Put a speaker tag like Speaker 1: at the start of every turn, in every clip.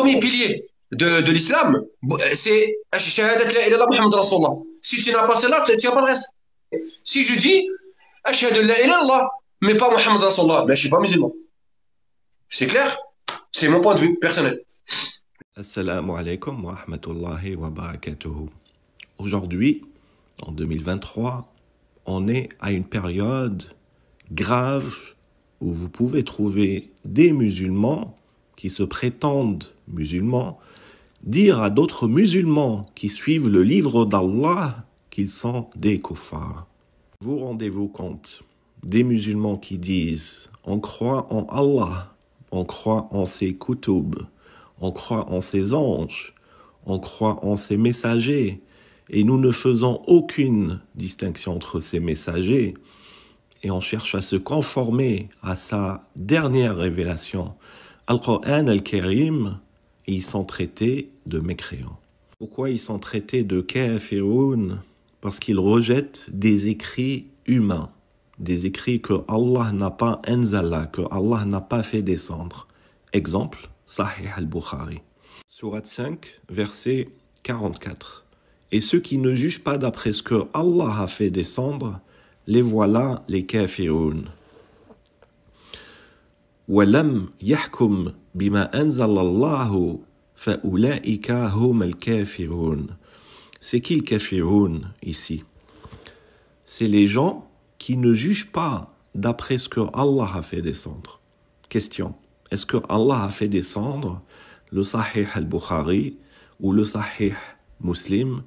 Speaker 1: premier pilier de l'islam, c'est Shahadat la ilaha Muhammad Rasulullah. Si tu n'as pas cela, tu n'as pas le reste. Si je dis Ashhadu la ilaha mais pas Muhammad Rasulullah, ben je ne suis pas musulman. C'est clair? C'est mon point de vue personnel.
Speaker 2: Assalamu alaikum wa rahmatullahi wa barakatuhu. Aujourd'hui, en 2023, on est à une période grave où vous pouvez trouver des musulmans qui se prétendent musulmans dire à d'autres musulmans qui suivent le livre d'Allah qu'ils sont des kuffars. Vous rendez-vous compte des musulmans qui disent on croit en Allah, on croit en ses kutub, on croit en ses anges, on croit en ses messagers, et nous ne faisons aucune distinction entre ces messagers, et on cherche à se conformer à sa dernière révélation, Al-Qur'an Al-Karim, et ils sont traités de mécréants. Pourquoi ils sont traités de kafiroun? Parce qu'ils rejettent des écrits humains, des écrits que Allah n'a pas enzala, que Allah n'a pas fait descendre. Exemple, Sahih al-Bukhari. Sourate 5, verset 44. Et ceux qui ne jugent pas d'après ce que Allah a fait descendre, les voilà les kafiroun. وَلَمْ يَحْكُمْ بِمَا أَنزَلَ اللَّهُ فَأُولَئِكَ هُمَ الْكَافِرُونَ. C'est qui le kafiroun ici? C'est les gens qui ne jugent pas d'après ce que Allah a fait descendre. Question, est-ce que Allah a fait descendre le Sahih al-Bukhari ou le Sahih Muslim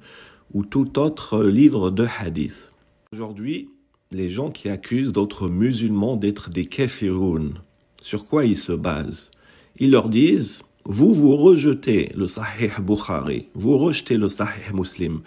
Speaker 2: ou tout autre livre de hadith? Aujourd'hui, les gens qui accusent d'autres musulmans d'être des kafiroun, sur quoi ils se basent? Ils leur disent, vous rejetez le Sahih Bukhari, vous rejetez le Sahih Muslim,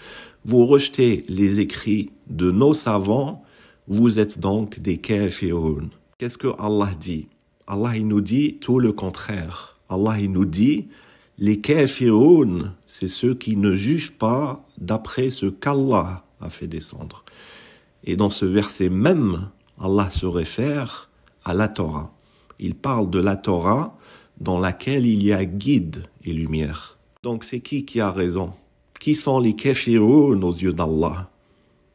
Speaker 2: vous rejetez les écrits de nos savants, vous êtes donc des kafiroun. Qu'est-ce que Allah dit? Allah il nous dit tout le contraire. Allah il nous dit, les kafiroun, c'est ceux qui ne jugent pas d'après ce qu'Allah a fait descendre. Et dans ce verset même, Allah se réfère à la Torah. Il parle de la Torah dans laquelle il y a guide et lumière. Donc c'est qui a raison? Qui sont les kafiroun aux yeux d'Allah?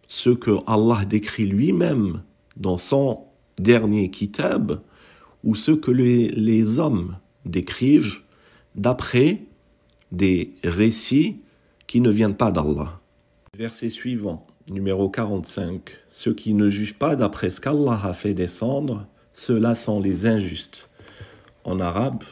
Speaker 2: Ceux que Allah décrit lui-même dans son dernier kitab, ou ceux que les hommes décrivent d'après des récits qui ne viennent pas d'Allah. Verset suivant, numéro 45. Ceux qui ne jugent pas d'après ce qu'Allah a fait descendre, ceux-là sont les injustes. En arabe,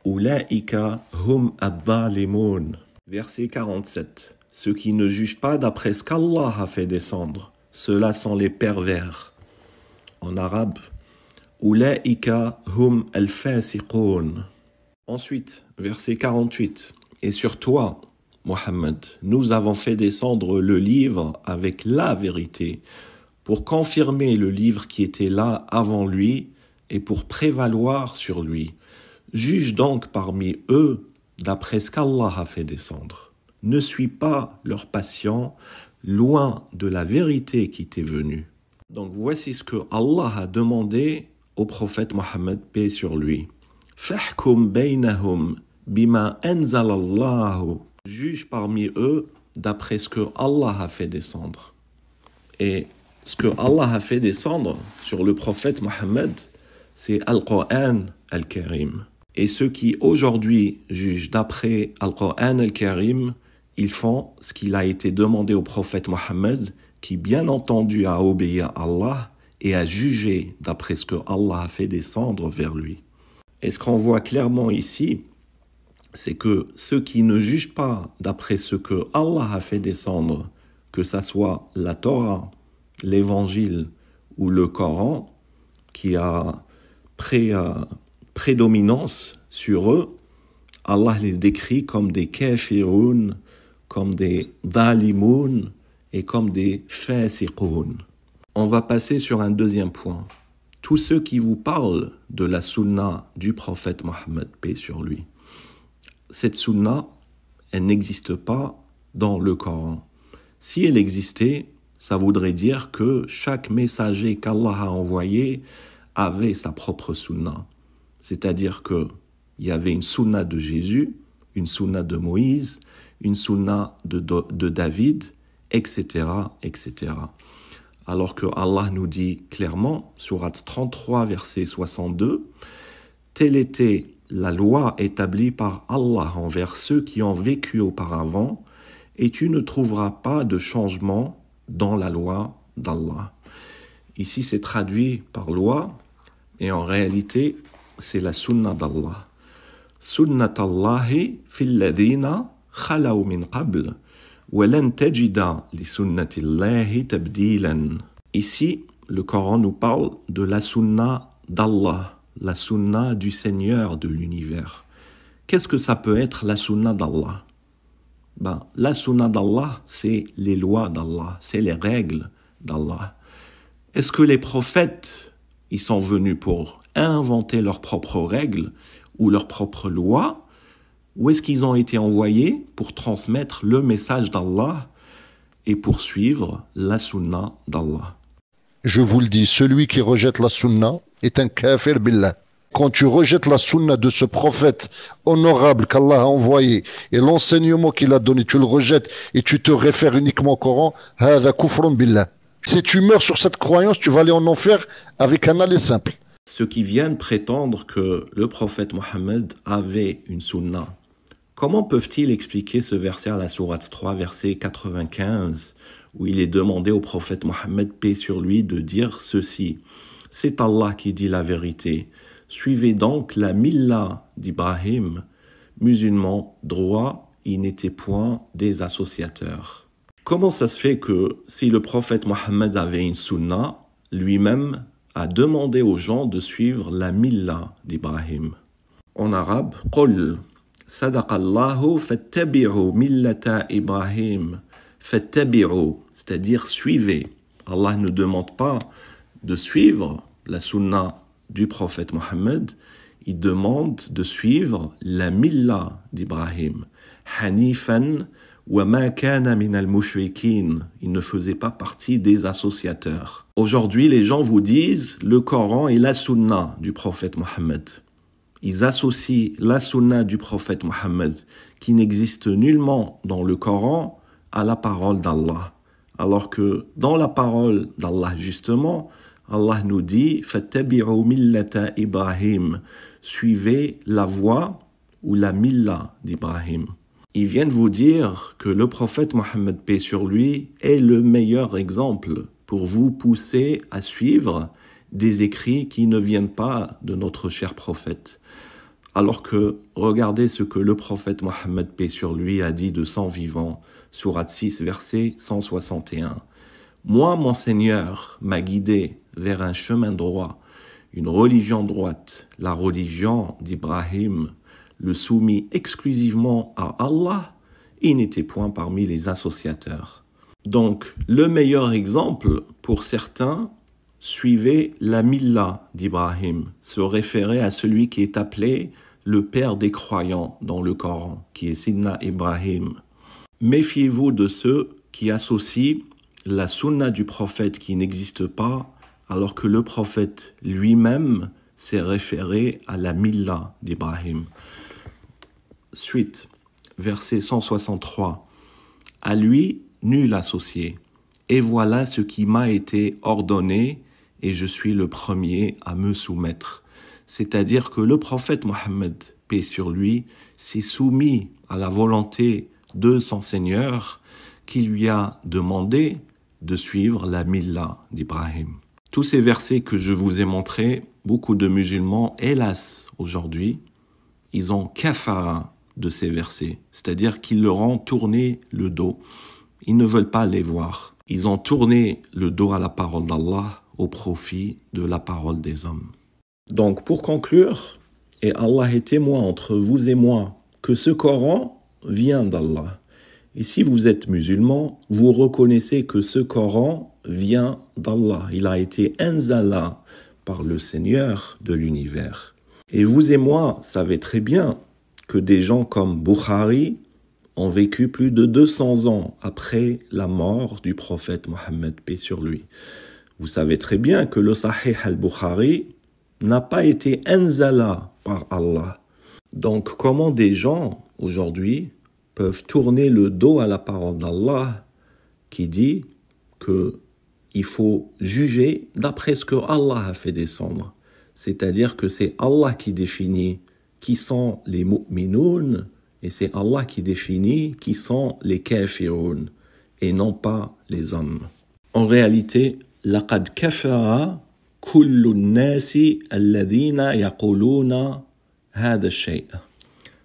Speaker 2: Ulaika hum ad-dhalimun. Verset 47. Ceux qui ne jugent pas d'après ce qu'Allah a fait descendre, ceux-là sont les pervers. En arabe, Ulaika hum al-fasiqun. Ensuite, verset 48. Et sur toi, Mohammed, nous avons fait descendre le livre avec la vérité pour confirmer le livre qui était là avant lui et pour prévaloir sur lui. Juge donc parmi eux d'après ce qu'Allah a fait descendre. Ne suis pas leur patient, loin de la vérité qui t'est venue. Donc voici ce que Allah a demandé au prophète Mohammed, paix sur lui. Fahkum baynahum bima anzalallahu. Juge parmi eux d'après ce que Allah a fait descendre. Et ce que Allah a fait descendre sur le prophète Mohammed, c'est Al-Qur'an Al-Karim. Et ceux qui aujourd'hui jugent d'après Al-Qur'an Al-Karim, ils font ce qu'il a été demandé au prophète Mohammed, qui bien entendu a obéi à Allah et a jugé d'après ce que Allah a fait descendre vers lui. Et ce qu'on voit clairement ici, c'est que ceux qui ne jugent pas d'après ce que Allah a fait descendre, que ça soit la Torah, l'Évangile ou le Coran, qui a prédominance sur eux, Allah les décrit comme des kafiroun, comme des dhalimoun et comme des fasiqoun. On va passer sur un deuxième point. Tous ceux qui vous parlent de la sunna du prophète Mohammed, paix sur lui, cette sunna, elle n'existe pas dans le Coran. Si elle existait, ça voudrait dire que chaque messager qu'Allah a envoyé avait sa propre sunna. C'est-à-dire qu'il y avait une sunna de Jésus une sunna de Moïse, une sunna de David, etc., etc. Alors que Allah nous dit clairement, sourate 33, verset 62, « Telle était la loi établie par Allah envers ceux qui ont vécu auparavant, et tu ne trouveras pas de changement dans la loi d'Allah. » Ici, c'est traduit par loi, et en réalité, c'est la sunna d'Allah. Sunnat Allahi fil ladhina khalaw min qabl, wa lan tajida li sunnatillahi tabdilan. Ici, le Coran nous parle de la sunna d'Allah, la sunna du Seigneur de l'univers. Qu'est-ce que ça peut être la sunna d'Allah? La sunna d'Allah, c'est les lois d'Allah, c'est les règles d'Allah. Est-ce que les prophètes, ils sont venus pour inventer leurs propres règles ou leurs propres lois, ou est-ce qu'ils ont été envoyés pour transmettre le message d'Allah et poursuivre la sunna d'Allah?
Speaker 3: Je vous le dis, celui qui rejette la sunna est un kafir billah. Quand tu rejettes la sunna de ce prophète honorable qu'Allah a envoyé et l'enseignement qu'il a donné, tu le rejettes et tu te réfères uniquement au Coran, hada kufrun billah. Si tu meurs sur cette croyance, tu vas aller en enfer avec un aller simple.
Speaker 2: Ceux qui viennent prétendre que le prophète Mohammed avait une sunna, comment peuvent-ils expliquer ce verset à la sourate 3, verset 95, où il est demandé au prophète Mohammed, paix sur lui, de dire ceci: « C'est Allah qui dit la vérité. Suivez donc la milla d'Ibrahim, musulman droit, il n'était point des associateurs. » Comment ça se fait que si le prophète Mohammed avait une sunna, lui-même a demandé aux gens de suivre la milla d'Ibrahim? En arabe, « Qul sadaqallahu fattabi'u millata Ibrahim » fattabi'u, c'est-à-dire suivez. Allah ne demande pas de suivre la sunna du prophète Mohammed, il demande de suivre la milla d'Ibrahim. Hanifan wa ma kana min al-mushrikin. Il ne faisait pas partie des associateurs. Aujourd'hui, les gens vous disent le Coran est la sunna du prophète Mohammed. Ils associent la sunna du prophète Mohammed, qui n'existe nullement dans le Coran, à la parole d'Allah. Alors que dans la parole d'Allah, justement, Allah nous dit « Fattabi'u millata Ibrahim » suivez la voie ou la milla d'Ibrahim. Ils viennent vous dire que le prophète Mohammed, paix sur lui, est le meilleur exemple pour vous pousser à suivre des écrits qui ne viennent pas de notre cher prophète. Alors que, regardez ce que le prophète Mohammed, paix sur lui, a dit de son vivant, sourate 6, verset 161. « Moi, mon Seigneur, m'a guidé vers un chemin droit, une religion droite, la religion d'Ibrahim, le soumis exclusivement à Allah, il n'était point parmi les associateurs. » Donc, le meilleur exemple pour certains, suivez la milla d'Ibrahim, se référer à celui qui est appelé le père des croyants dans le Coran, qui est Sidna Ibrahim. Méfiez-vous de ceux qui associent la sunna du prophète qui n'existe pas, alors que le prophète lui-même s'est référé à la milla d'Ibrahim. Suite, verset 163. « À lui, nul associé. Et voilà ce qui m'a été ordonné, et je suis le premier à me soumettre. » C'est-à-dire que le prophète Mohammed, paix sur lui, s'est soumis à la volonté de son Seigneur qui lui a demandé de suivre la milla d'Ibrahim. Tous ces versets que je vous ai montrés, beaucoup de musulmans, hélas, aujourd'hui, ils ont kafara de ces versets, c'est-à-dire qu'ils leur ont tourné le dos. Ils ne veulent pas les voir. Ils ont tourné le dos à la parole d'Allah au profit de la parole des hommes. Donc, pour conclure, et Allah est témoin entre vous et moi, que ce Coran vient d'Allah. Et si vous êtes musulman, vous reconnaissez que ce Coran vient d'Allah. Il a été anzala par le Seigneur de l'univers. Et vous et moi savez très bien que des gens comme Bukhari ont vécu plus de 200 ans après la mort du prophète Mohammed, paix sur lui. Vous savez très bien que le Sahih al-Bukhari n'a pas été anzala par Allah. Donc, comment des gens, aujourd'hui, peuvent tourner le dos à la parole d'Allah qui dit que il faut juger d'après ce que Allah a fait descendre. C'est-à-dire que c'est Allah qui définit qui sont les mu'minoun et c'est Allah qui définit qui sont les kafiroun et non pas les hommes. En réalité, laqad kafara kullu nasi alladhina yaquluna hada shay'.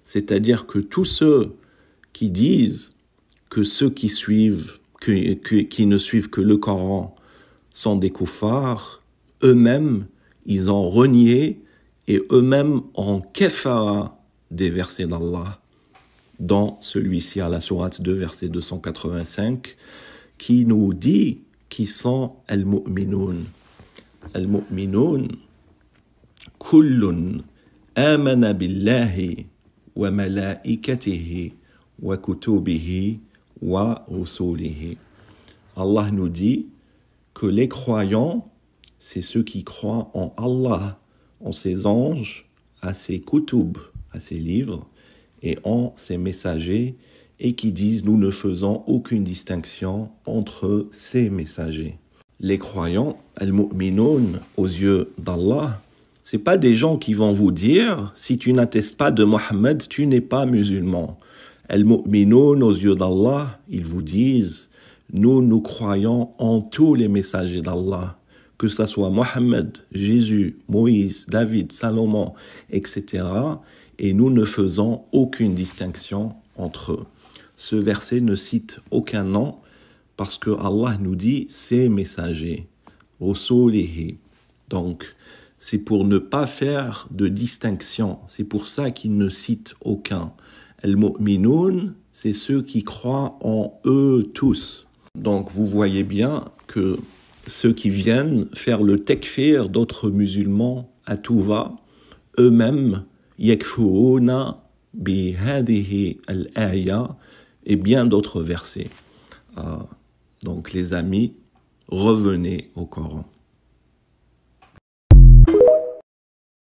Speaker 2: C'est-à-dire que tous ceux qui disent que ceux qui suivent qui ne suivent que le Coran sont des koufars, eux-mêmes, ils ont renié et eux-mêmes ont kafara des versets d'Allah, dans celui-ci à la sourate 2, verset 285, qui nous dit qui sont al-mu'minoun. Al-mu'minoun, kullun amana billahi wa malaikatihi wa kutubihi wa rusulihi. Allah nous dit que les croyants, c'est ceux qui croient en Allah, en ses anges, à ses kutub, à ses livres, et en ses messagers, et qui disent nous ne faisons aucune distinction entre ces messagers. Les croyants, al-mu'minoun, aux yeux d'Allah, c'est pas des gens qui vont vous dire si tu n'attestes pas de Mohammed, tu n'es pas musulman. Al-mu'minoun, aux yeux d'Allah, ils vous disent nous croyons en tous les messagers d'Allah, que ça soit Mohammed, Jésus, Moïse, David, Salomon, etc. Et nous ne faisons aucune distinction entre eux. Ce verset ne cite aucun nom parce que Allah nous dit ces messagers, Rusulihi. Donc, c'est pour ne pas faire de distinction. C'est pour ça qu'il ne cite aucun. Al-mu'minoun, c'est ceux qui croient en eux tous. Donc, vous voyez bien que ceux qui viennent faire le tekfir d'autres musulmans à tout va, eux-mêmes, yakfuruna bi hadihi al-aya et bien d'autres versets. Donc, les amis, revenez au Coran.